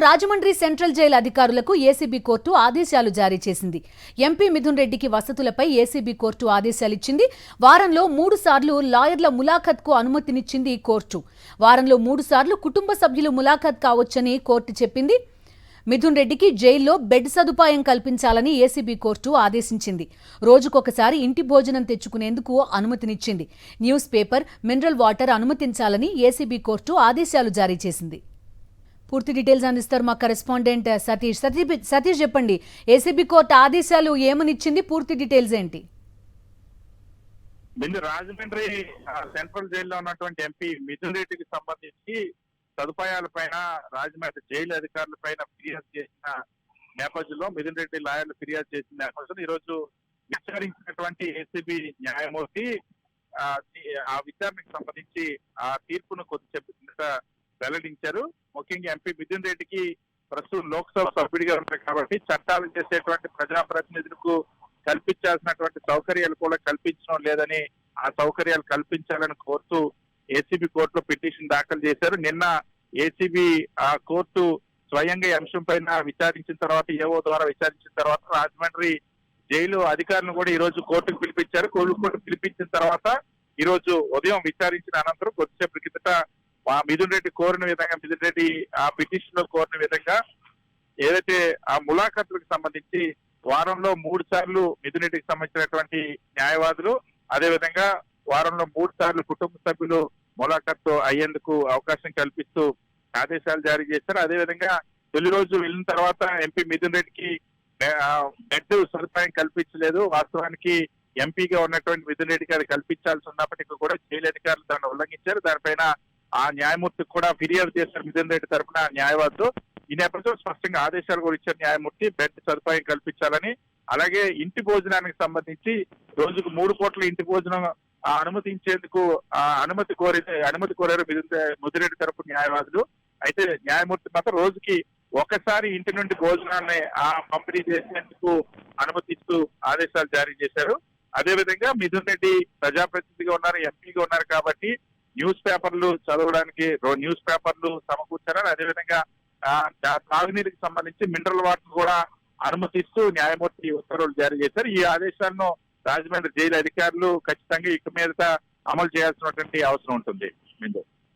Rajahmundry central jail అధికారులకు ACB court ఆదేశాలు జారీ చేసింది. ఎంపీ మిథున్ రెడ్డికి వసతులపై ఏసీబీ కోర్టు ఆదేశాలిచ్చింది. వారంలో 3 సార్లు లాయర్ల ములాఖత్కు అనుమతినిచ్చింది కోర్టు. వారంలో 3 సార్లు కుటుంబ సభ్యులు ములాఖత్ కావచ్చని కోర్టు చెప్పింది. మిథున్ రెడ్డికి జైల్లో బెడ్ సదుపాయం కల్పించాలని ఏసీబీ కోర్టు ఆదేశించింది. రోజుకొకసారి ఇంటి భోజనం తెచ్చుకునేందుకు అనుమతినిచ్చింది. న్యూస్ పేపర్, మినరల్ వాటర్ అనుమతించాలని ఏసీబీ కోర్టు ఆదేశాలు జారీ చేసింది. పూర్తి డీటెయిల్స్ అందిస్తారు మా కరెస్పాండెంట్ సతీష్. సతీష్ చెప్పండి, ఏసీబీ కోర్టు ఆదేశాలు ఏమనిచ్చింది, పూర్తి డీటెయిల్స్ ఏంటి? రాజమండ్రి సెంట్రల్ జైల్లో ఉన్నటువంటి ఎంపీ మిథున్ రెడ్డికి సంబంధించి సదుపాయాలపైన రాజమండ్రి జైలు అధికారులపైన ఫిర్యాదు చేసిన నేపథ్యంలో మిథున్ రెడ్డి లాయర్లు ఫిర్యాదు చేసిన నేపథ్యంలో ఈ రోజు విచారించినటువంటి ఏసీబీ న్యాయమూర్తి ఆ విచారణకు సంబంధించి ఆ తీర్పును కొద్దిసేపు వెల్లడించారు. ముఖ్యంగా ఎంపీ మిథున్ రెడ్డికి ప్రస్తుతం లోక్సభ సభ్యుడిగా ఉంటారు కాబట్టి చట్టాలు చేసేటువంటి ప్రజాప్రతినిధులకు కల్పించాల్సినటువంటి సౌకర్యాలు కూడా కల్పించడం లేదని, ఆ సౌకర్యాలు కల్పించాలని కోరుతూ ఏసీబీ కోర్టులో పిటిషన్ దాఖలు చేశారు. నిన్న ఏసీబీ కోర్టు స్వయంగా ఈ అంశం పైన విచారించిన తర్వాత, ఏఓ ద్వారా విచారించిన తర్వాత రాజమండ్రి జైలు అధికారులను కూడా ఈ రోజు కోర్టుకు పిలిపించారు. కోర్టు పిలిపించిన తర్వాత ఈ రోజు ఉదయం విచారించిన అనంతరం కొద్దిసేపు కిందట మిథున్ రెడ్డి కోరిన విధంగా, మిథున్ రెడ్డి ఆ పిటిషన్ లో కోరిన విధంగా ఏదైతే ఆ ములాఖతులకు సంబంధించి వారంలో 3 సార్లు మిథున్ రెడ్డికి సంబంధించినటువంటి న్యాయవాదులు, అదేవిధంగా వారంలో 3 సార్లు కుటుంబ సభ్యులు ములాఖత్తు అయ్యేందుకు అవకాశం కల్పిస్తూ ఆదేశాలు జారీ చేశారు. అదేవిధంగా తొలి రోజు వెళ్ళిన తర్వాత ఎంపీ మిథున్ రెడ్డికి బెడ్ సదుపాయం కల్పించలేదు. వాస్తవానికి ఎంపీగా ఉన్నటువంటి మిథున్ రెడ్డికి అది కల్పించాల్సి ఉన్నప్పటికీ కూడా జైలు అధికారులు దాన్ని ఉల్లంఘించారు. దానిపైన ఆ న్యాయమూర్తికి కూడా ఫిర్యాదు చేశారు మిథున్ రెడ్డి తరఫున న్యాయవాదులు. ఈ నేపథ్యంలో స్పష్టంగా ఆదేశాలు కూడా ఇచ్చారు న్యాయమూర్తి, బెడ్ సదుపాయం కల్పించాలని. అలాగే ఇంటి భోజనానికి సంబంధించి రోజుకు 3 పూట్ల ఇంటి భోజనం అనుమతించేందుకు అనుమతి కోరారు మిథున్ రెడ్డి తరఫు న్యాయవాదులు. అయితే న్యాయమూర్తి మాత్రం రోజుకి ఒకసారి ఇంటి నుండి భోజనాన్ని పంపిణీ చేసేందుకు అనుమతిస్తూ ఆదేశాలు జారీ చేశారు. అదేవిధంగా మిథున్ రెడ్డి ప్రజాప్రతినిధిగా ఉన్నారు, ఎంపీగా ఉన్నారు కాబట్టి న్యూస్ పేపర్లు చదవడానికి న్యూస్ పేపర్లు సమకూర్చారని, అదేవిధంగా తాగునీరుకి సంబంధించి మినరల్ వాటర్ కూడా అనుమతిస్తూ న్యాయమూర్తి ఉత్తర్వులు జారీ చేశారు. ఈ ఆదేశాలను రాజమండ్రి జైలు అధికారులు ఖచ్చితంగా ఇక మీదట అమలు చేయాల్సినటువంటి అవసరం ఉంటుంది.